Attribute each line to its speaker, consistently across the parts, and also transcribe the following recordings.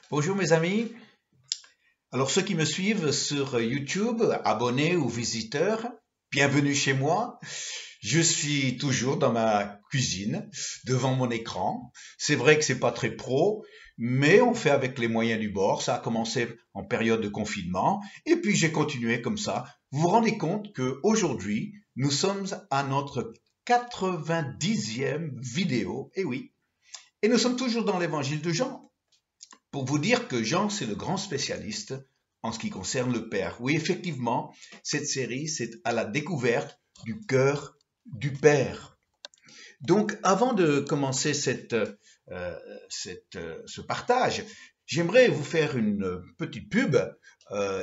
Speaker 1: Bonjour mes amis. Alors ceux qui me suivent sur YouTube, abonnés ou visiteurs, bienvenue chez moi. Je suis toujours dans ma cuisine, devant mon écran. C'est vrai que c'est pas très pro, mais on fait avec les moyens du bord. Ça a commencé en période de confinement et puis j'ai continué comme ça. Vous vous rendez compte que aujourd'hui, nous sommes à notre 90e vidéo. Et oui, et nous sommes toujours dans l'évangile de Jean. Pour vous dire que Jean, c'est le grand spécialiste en ce qui concerne le Père. Oui, effectivement, cette série, c'est à la découverte du cœur du Père. Donc, avant de commencer ce partage, j'aimerais vous faire une petite pub.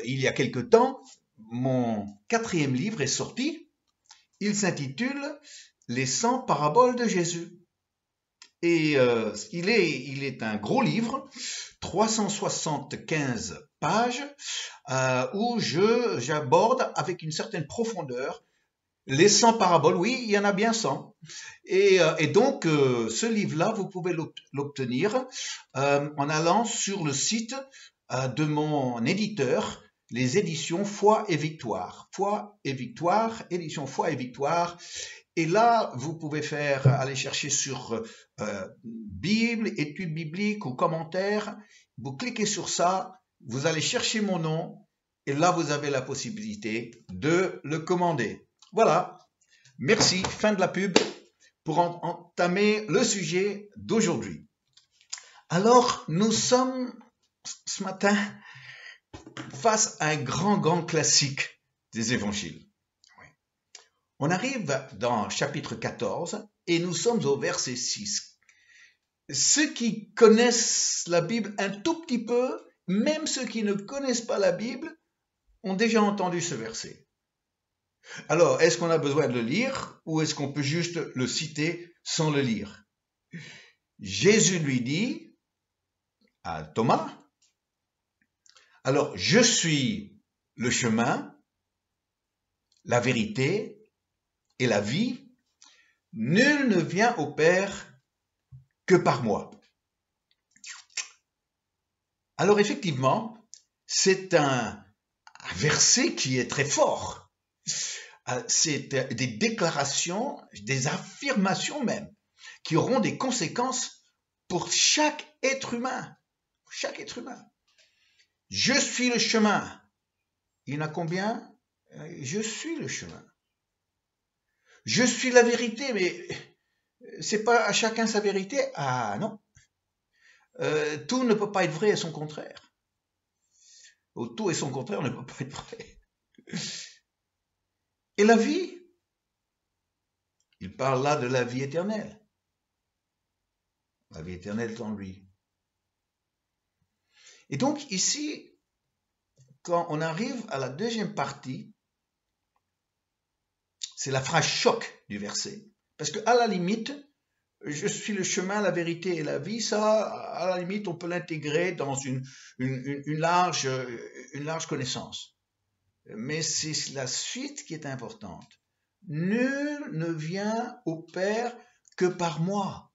Speaker 1: Il y a quelque temps, mon 4e livre est sorti. Il s'intitule Les 100 paraboles de Jésus. Et il est un gros livre, 375 pages, où j'aborde avec une certaine profondeur les 100 paraboles. Oui, il y en a bien 100. Et donc, ce livre-là, vous pouvez l'obtenir en allant sur le site de mon éditeur, les éditions Foi et Victoire. Foi et Victoire, édition Foi et Victoire. Et là, vous pouvez aller chercher sur Bible, études bibliques ou commentaires. Vous cliquez sur ça, vous allez chercher mon nom, et là, vous avez la possibilité de le commander. Voilà. Merci. Fin de la pub pour entamer le sujet d'aujourd'hui. Alors, nous sommes ce matin face à un grand classique des évangiles. On arrive dans chapitre 14 et nous sommes au verset 6. Ceux qui connaissent la Bible un tout petit peu, même ceux qui ne connaissent pas la Bible, ont déjà entendu ce verset. Alors, est-ce qu'on a besoin de le lire ou est-ce qu'on peut juste le citer sans le lire? Jésus lui dit à Thomas, alors je suis le chemin, la vérité et la vie. Nul ne vient au Père que par moi. Alors effectivement, c'est un verset qui est très fort. C'est des déclarations, des affirmations même, qui auront des conséquences pour chaque être humain. Chaque être humain. Je suis le chemin. Il y en a combien? Je suis le chemin. Je suis la vérité, mais c'est pas à chacun sa vérité. Ah non. Tout ne peut pas être vrai et son contraire. Tout et son contraire ne peut pas être vrai. Et la vie, il parle là de la vie éternelle. La vie éternelle est en lui. Et donc ici, quand on arrive à la deuxième partie, c'est la phrase choc du verset. Parce qu'à la limite, je suis le chemin, la vérité et la vie, ça, à la limite, on peut l'intégrer dans une large connaissance. Mais c'est la suite qui est importante. Nul ne vient au Père que par moi.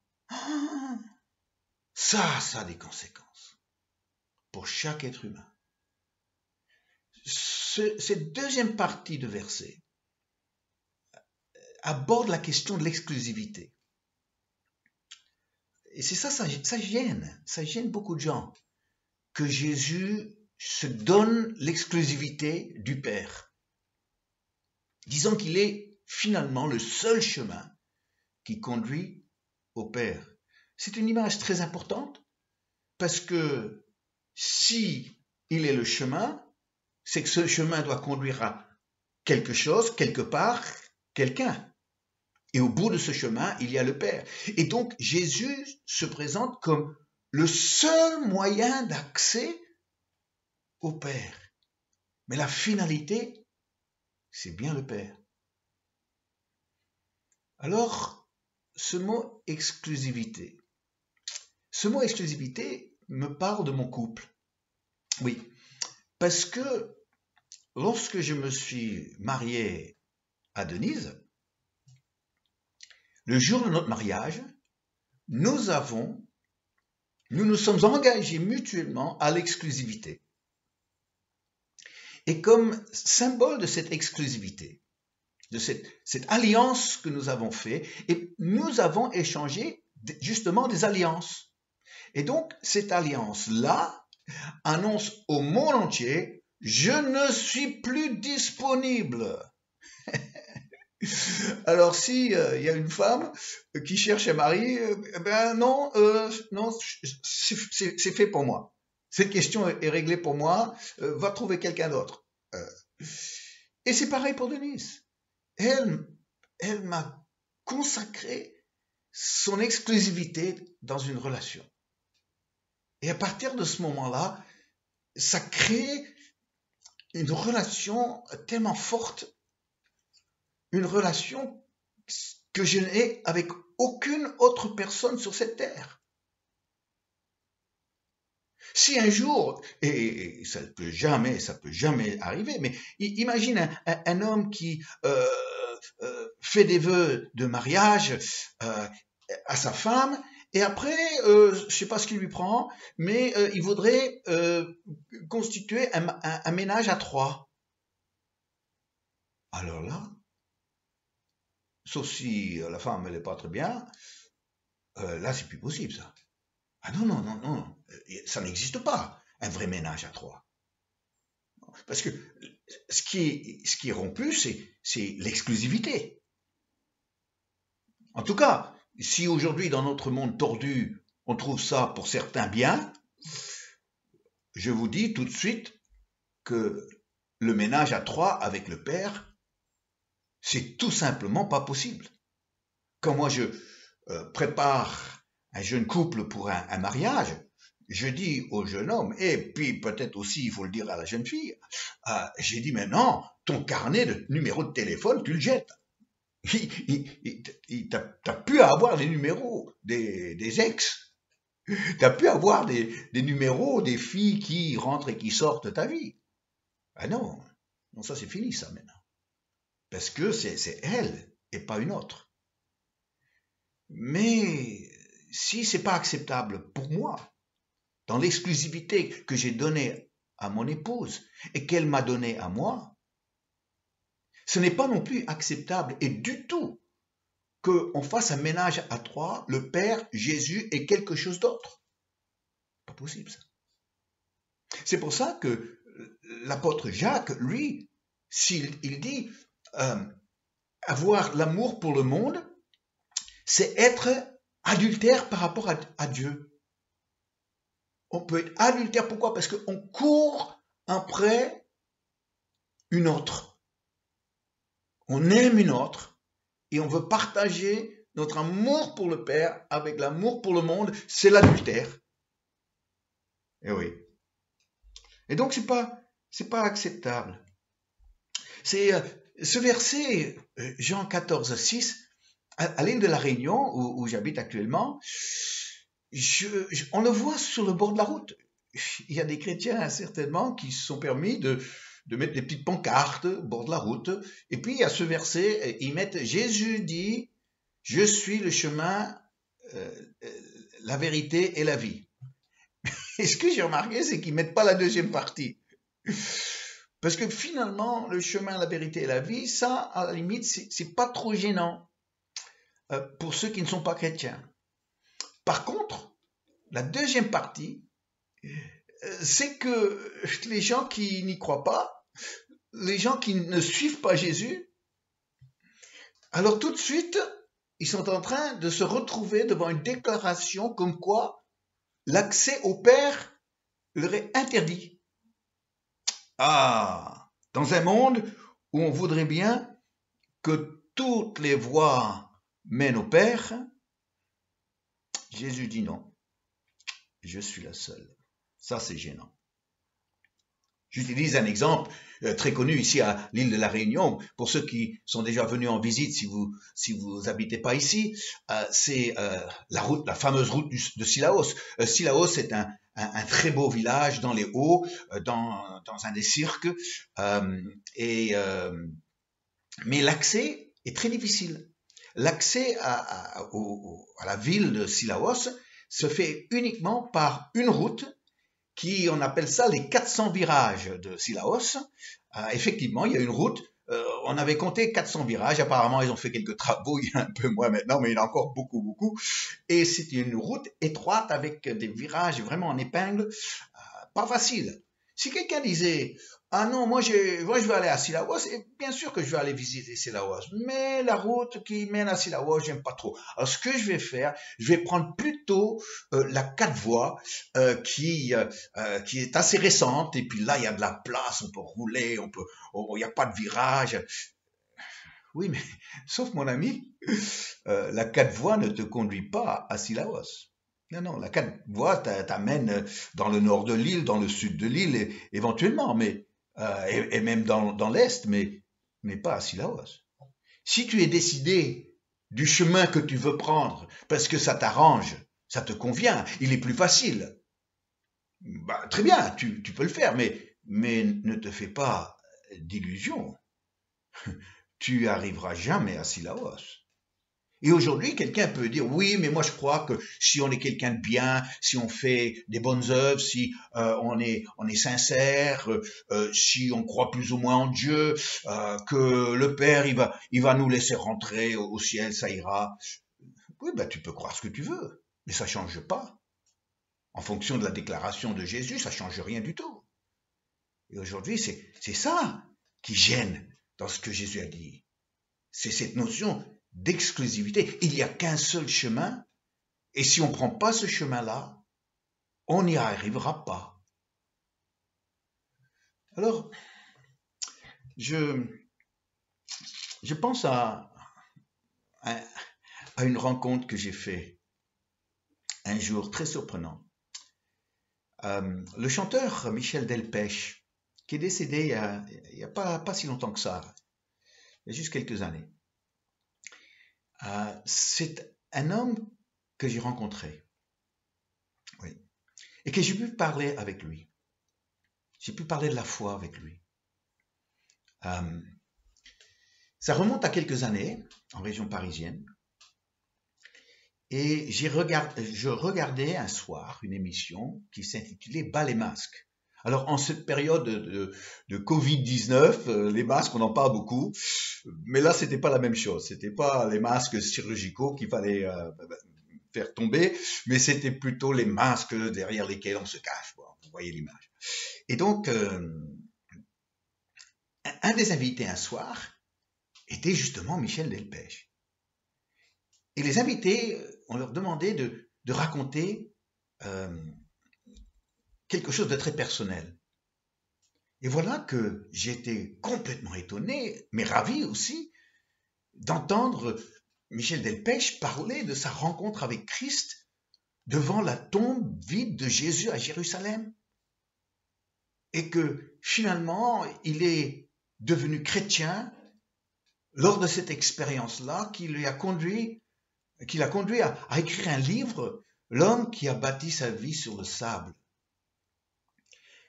Speaker 1: Ça a des conséquences pour chaque être humain. Cette deuxième partie de verset aborde la question de l'exclusivité. Et c'est ça gêne beaucoup de gens, que Jésus se donne l'exclusivité du Père, disant qu'il est finalement le seul chemin qui conduit au Père. C'est une image très importante, parce que si il est le chemin, c'est que ce chemin doit conduire à quelque chose, quelque part, quelqu'un. Et au bout de ce chemin, il y a le Père. Et donc, Jésus se présente comme le seul moyen d'accès au Père. Mais la finalité, c'est bien le Père. Alors, ce mot exclusivité me parle de mon couple. Oui, parce que lorsque je me suis marié à Denise, le jour de notre mariage, nous avons nous nous sommes engagés mutuellement à l'exclusivité. Et comme symbole de cette exclusivité, de cette alliance que nous avons faite, et nous avons échangé justement des alliances. Et donc, cette alliance-là annonce au monde entier, je ne suis plus disponible. Alors, si il y a une femme qui cherche un mari, ben non, non, c'est fait pour moi. Cette question est réglée pour moi, va trouver quelqu'un d'autre. Et c'est pareil pour Denise. Elle m'a consacré son exclusivité dans une relation. Et à partir de ce moment-là, ça crée une relation tellement forte, une relation que je n'ai avec aucune autre personne sur cette terre. Si un jour, et ça peut jamais arriver, mais imagine un homme qui fait des vœux de mariage à sa femme, et après, je ne sais pas ce qui lui prend, mais il voudrait constituer un ménage à 3. Alors là, sauf si la femme elle n'est pas très bien, là c'est plus possible ça. Ah non, non, non, non, ça n'existe pas, un vrai ménage à 3. Parce que ce qui est rompu, c'est l'exclusivité. En tout cas, si aujourd'hui dans notre monde tordu, on trouve ça pour certains bien, je vous dis tout de suite que le ménage à 3 avec le père, c'est tout simplement pas possible. Quand moi je prépare un jeune couple pour un mariage, je dis au jeune homme, et puis peut-être aussi il faut le dire à la jeune fille, j'ai dit mais non, ton carnet de numéro de téléphone, tu le jettes. T'as pu avoir les numéros des ex. T'as pu avoir des numéros des filles qui rentrent et qui sortent de ta vie. Ah non, non ça c'est fini ça maintenant. Parce que c'est elle et pas une autre. Mais si c'est pas acceptable pour moi, dans l'exclusivité que j'ai donnée à mon épouse et qu'elle m'a donnée à moi, ce n'est pas non plus acceptable et du tout qu'on fasse un ménage à 3, le Père, Jésus et quelque chose d'autre. Pas possible ça. C'est pour ça que l'apôtre Jacques, lui, il dit avoir l'amour pour le monde, c'est être adultère par rapport à Dieu. On peut être adultère, pourquoi? Parce qu'on court après une autre. On aime une autre et on veut partager notre amour pour le Père avec l'amour pour le monde, c'est l'adultère. Et oui. Et donc c'est pas acceptable. C'est ce verset, Jean 14, 6, à l'île de la Réunion, où j'habite actuellement, on le voit sur le bord de la route. Il y a des chrétiens certainement qui se sont permis de mettre des petites pancartes au bord de la route. Et puis il y a ce verset, ils mettent Jésus dit, je suis le chemin, la vérité et la vie. Et ce que j'ai remarqué, c'est qu'ils mettent pas la deuxième partie. Parce que finalement, le chemin, la vérité et la vie, ça, à la limite, c'est pas trop gênant pour ceux qui ne sont pas chrétiens. Par contre, la deuxième partie, c'est que les gens qui n'y croient pas, les gens qui ne suivent pas Jésus, alors tout de suite, ils sont en train de se retrouver devant une déclaration comme quoi l'accès au Père leur est interdit. Ah, dans un monde où on voudrait bien que toutes les voies mènent au Père, Jésus dit non, je suis la seule. Ça, c'est gênant. J'utilise un exemple très connu ici à l'île de la Réunion. Pour ceux qui sont déjà venus en visite, si vous habitez pas ici, c'est la fameuse route de Sillaos. Sillaos est un très beau village dans les Hauts, dans un des cirques, mais l'accès est très difficile. L'accès à la ville de Sillaos, se fait uniquement par une route on appelle ça les 400 virages de Sillaos. Effectivement, il y a une route. On avait compté 400 virages. Apparemment, ils ont fait quelques travaux. Il y en a un peu moins maintenant, mais il y en a encore beaucoup, beaucoup. Et c'est une route étroite avec des virages vraiment en épingle. Pas facile. Si quelqu'un disait, ah non, moi je vais aller à Sillaos, et bien sûr que je vais aller visiter Sillaos, mais la route qui mène à Sillaos, j'aime pas trop. Alors ce que je vais faire, je vais prendre plutôt la 4 voies qui est assez récente, et puis là il y a de la place, on peut rouler, il n'y a pas de virage. Oui, mais sauf mon ami, la 4 voies ne te conduit pas à Sillaos. Non, non, la 4 voies t'amène dans le nord de l'île, dans le sud de l'île, éventuellement, mais et même dans l'est, mais pas à Sillaos. Si tu es décidé du chemin que tu veux prendre, parce que ça t'arrange, ça te convient, il est plus facile, bah, très bien, tu peux le faire, mais ne te fais pas d'illusions. Tu arriveras jamais à Sillaos. Et aujourd'hui, quelqu'un peut dire, oui, mais moi je crois que si on est quelqu'un de bien, si on fait des bonnes œuvres, si on est sincère, si on croit plus ou moins en Dieu, que le Père, il va nous laisser rentrer au ciel, ça ira. Oui, ben tu peux croire ce que tu veux, mais ça change pas. En fonction de la déclaration de Jésus, ça change rien du tout. Et aujourd'hui, c'est ça qui gêne dans ce que Jésus a dit. C'est cette notion d'exclusivité. Il n'y a qu'un seul chemin, et si on ne prend pas ce chemin-là, on n'y arrivera pas. Alors, je pense à une rencontre que j'ai faite un jour très surprenant. Le chanteur Michel Delpech, qui est décédé il n'y a pas si longtemps que ça, il y a juste quelques années. C'est un homme que j'ai rencontré, oui, et que j'ai pu parler avec lui. J'ai pu parler de la foi avec lui. Ça remonte à quelques années, en région parisienne, et je regardais un soir une émission qui s'intitulait Bas les masques. Alors, en cette période de Covid-19, les masques, on en parle beaucoup, mais là, c'était pas la même chose. C'était pas les masques chirurgicaux qu'il fallait faire tomber, mais c'était plutôt les masques derrière lesquels on se cache. Bon, vous voyez l'image. Et donc, un des invités un soir était justement Michel Delpech. Et les invités, on leur demandait de raconter quelque chose de très personnel. Et voilà que j'étais complètement étonné, mais ravi aussi, d'entendre Michel Delpech parler de sa rencontre avec Christ devant la tombe vide de Jésus à Jérusalem. Et que finalement, il est devenu chrétien lors de cette expérience-là qui l'a conduit à écrire un livre, L'homme qui a bâti sa vie sur le sable.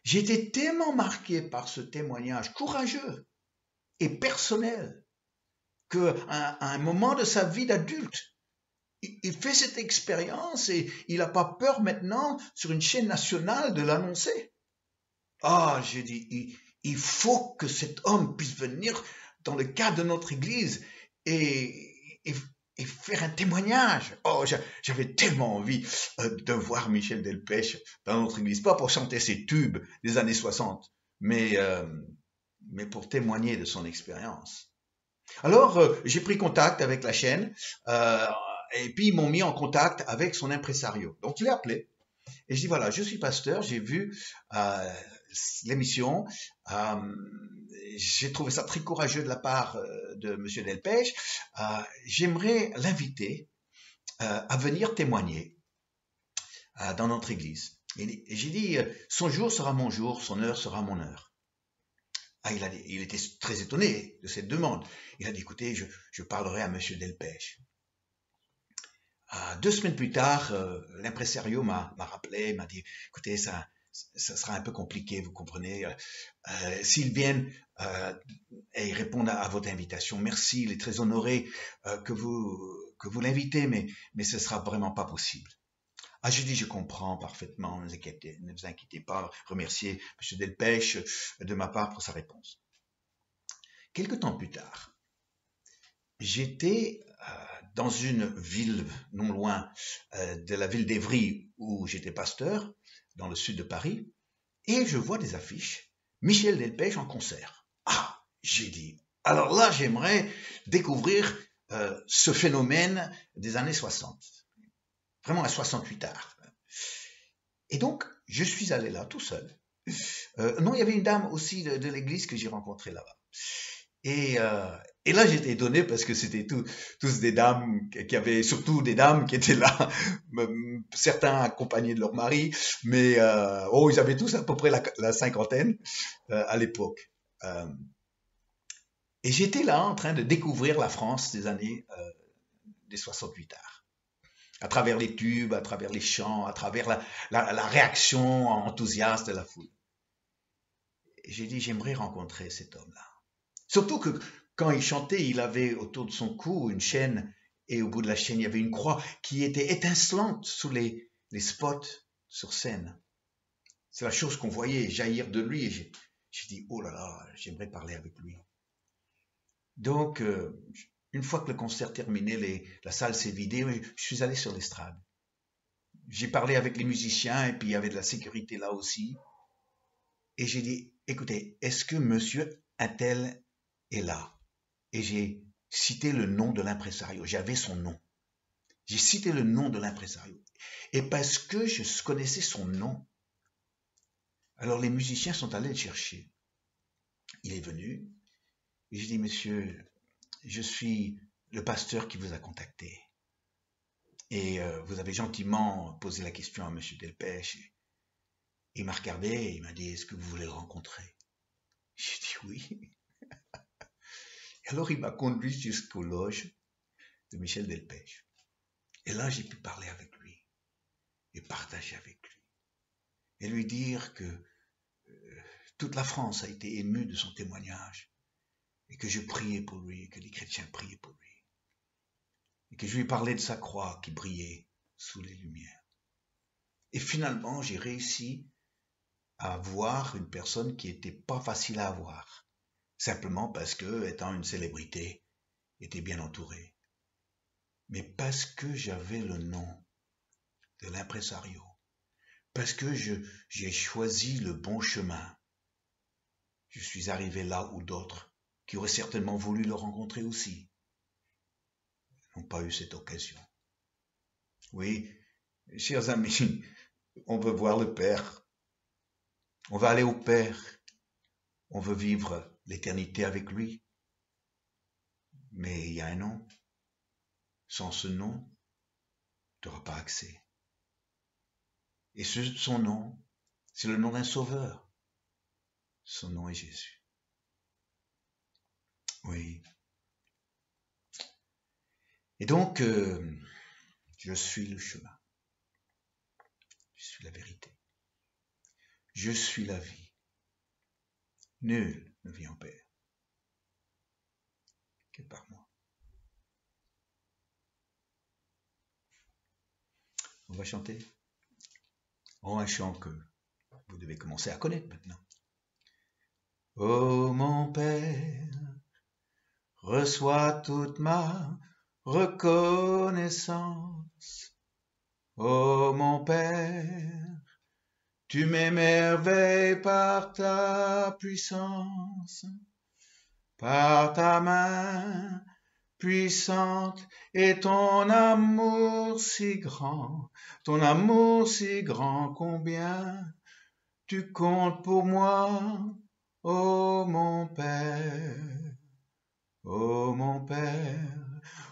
Speaker 1: J'ai été tellement marqué par ce témoignage courageux et personnel qu'à un moment de sa vie d'adulte, il fait cette expérience et il n'a pas peur maintenant sur une chaîne nationale de l'annoncer. Ah, j'ai dit, il faut que cet homme puisse venir dans le cadre de notre église et faire un témoignage. Oh, j'avais tellement envie de voir Michel Delpech dans notre église, pas pour chanter ses tubes des années 60, mais pour témoigner de son expérience. Alors, j'ai pris contact avec la chaîne et puis ils m'ont mis en contact avec son impresario. Donc, je l'ai appelé et je dis, voilà, je suis pasteur, j'ai vu l'émission, j'ai trouvé ça très courageux de la part de M. Delpech. J'aimerais l'inviter à venir témoigner dans notre église. Et j'ai dit, son jour sera mon jour, son heure sera mon heure. Il était très étonné de cette demande. Il a dit, écoutez, je parlerai à M. Delpech. 2 semaines plus tard, l'impresario m'a rappelé, m'a dit, écoutez, ça sera un peu compliqué, vous comprenez. S'ils viennent et répondent à votre invitation, merci, il est très honoré que vous l'invitez, mais ce sera vraiment pas possible. Ah, je dis, je comprends parfaitement, ne vous inquiétez pas, remerciez M. Delpech de ma part pour sa réponse. Quelque temps plus tard, j'étais dans une ville non loin de la ville d'Évry où j'étais pasteur, dans le sud de Paris, et je vois des affiches, Michel Delpech en concert. Ah, j'ai dit, alors là, j'aimerais découvrir ce phénomène des années 60, vraiment à 68 art. Et donc, je suis allé là tout seul. Non, il y avait une dame aussi de l'église que j'ai rencontrée là-bas. Et là, j'étais étonné parce que c'était tous des dames qui avaient, surtout des dames qui étaient là, certains accompagnés de leur mari, mais ils avaient tous à peu près la cinquantaine à l'époque. Et j'étais là en train de découvrir la France des années des 68 arts. À travers les tubes, à travers les chants, à travers la réaction enthousiaste de la foule. Et j'ai dit, j'aimerais rencontrer cet homme-là. Surtout que quand il chantait, il avait autour de son cou une chaîne, et au bout de la chaîne, il y avait une croix qui était étincelante sous les spots sur scène. C'est la chose qu'on voyait jaillir de lui, et j'ai dit, oh là là, j'aimerais parler avec lui. Donc, une fois que le concert terminé, la salle s'est vidée, je suis allé sur l'estrade. J'ai parlé avec les musiciens, et puis il y avait de la sécurité là aussi. Et j'ai dit, écoutez, est-ce que monsieur Attel est là? Et j'ai cité le nom de l'impresario. J'avais son nom. J'ai cité le nom de l'impresario. Et parce que je connaissais son nom, alors les musiciens sont allés le chercher. Il est venu. Et j'ai dit, monsieur, je suis le pasteur qui vous a contacté. Et vous avez gentiment posé la question à monsieur Delpech. Il m'a regardé et il m'a dit, est-ce que vous voulez le rencontrer? J'ai dit oui. Alors il m'a conduit jusqu'aux loges de Michel Delpech. Et là, j'ai pu parler avec lui et partager avec lui. Et lui dire que toute la France a été émue de son témoignage et que je priais pour lui et que les chrétiens priaient pour lui. Et que je lui parlais de sa croix qui brillait sous les lumières. Et finalement, j'ai réussi à voir une personne qui n'était pas facile à avoir, simplement parce que, étant une célébrité, était bien entourée. Mais parce que j'avais le nom de l'impresario, parce que j'ai choisi le bon chemin, je suis arrivé là où d'autres, qui auraient certainement voulu le rencontrer aussi, n'ont pas eu cette occasion. Oui, chers amis, on veut voir le Père, on va aller au Père, on veut vivre l'éternité avec lui, mais il y a un nom. Sans ce nom, tu n'auras pas accès. Et son nom, c'est le nom d'un sauveur. Son nom est Jésus. Oui. Et donc, je suis le chemin. Je suis la vérité. Je suis la vie. Nul ne vient au Père que par moi. On va chanter. Un chant que vous devez commencer à connaître maintenant. Oh mon Père, reçois toute ma reconnaissance. Oh mon Père, tu m'émerveilles par ta puissance, par ta main puissante et ton amour si grand combien tu comptes pour moi, ô mon Père,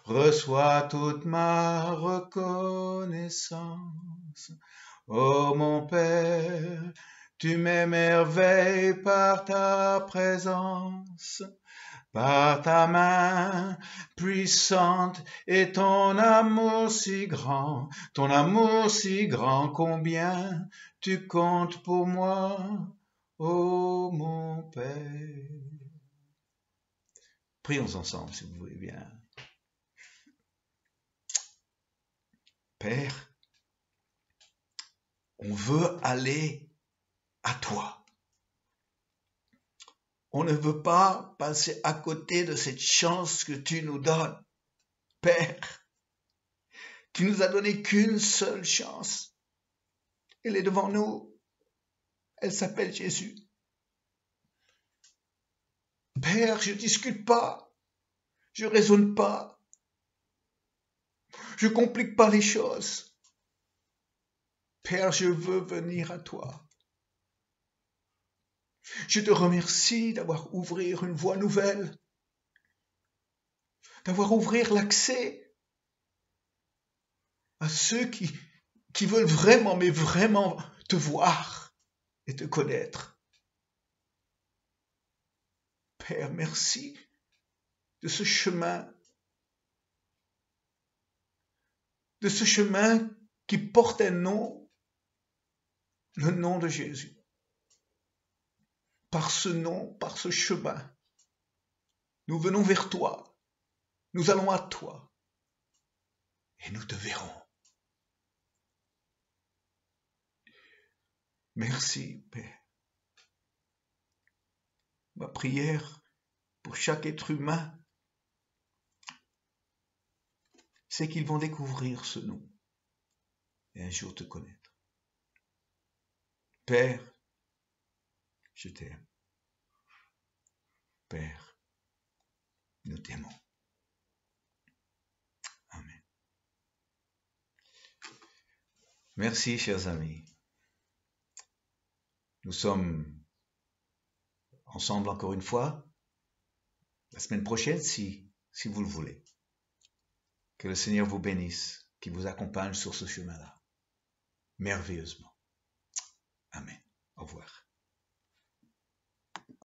Speaker 1: reçois toute ma reconnaissance. Ô mon Père, tu m'émerveilles par ta présence, par ta main puissante et ton amour si grand combien tu comptes pour moi, ô mon Père. Prions ensemble si vous voulez bien. Père, On veut aller à toi. On ne veut pas passer à côté de cette chance que tu nous donnes. Père, tu nous as donné qu'une seule chance. Elle est devant nous. Elle s'appelle Jésus. Père, je ne discute pas. Je ne raisonne pas. Je ne complique pas les choses. Père, je veux venir à toi. Je te remercie d'avoir ouvert une voie nouvelle, d'avoir ouvert l'accès à ceux qui veulent vraiment, mais vraiment te voir et te connaître. Père, merci de ce chemin qui porte un nom, le nom de Jésus. Par ce nom, par ce chemin, nous venons vers toi, nous allons à toi et nous te verrons. Merci, Père. Ma prière pour chaque être humain, c'est qu'ils vont découvrir ce nom et un jour te connaître. Père, je t'aime. Père, nous t'aimons. Amen. Merci, chers amis. Nous sommes ensemble encore une fois, la semaine prochaine, si vous le voulez. Que le Seigneur vous bénisse, qu'il vous accompagne sur ce chemin-là, merveilleusement.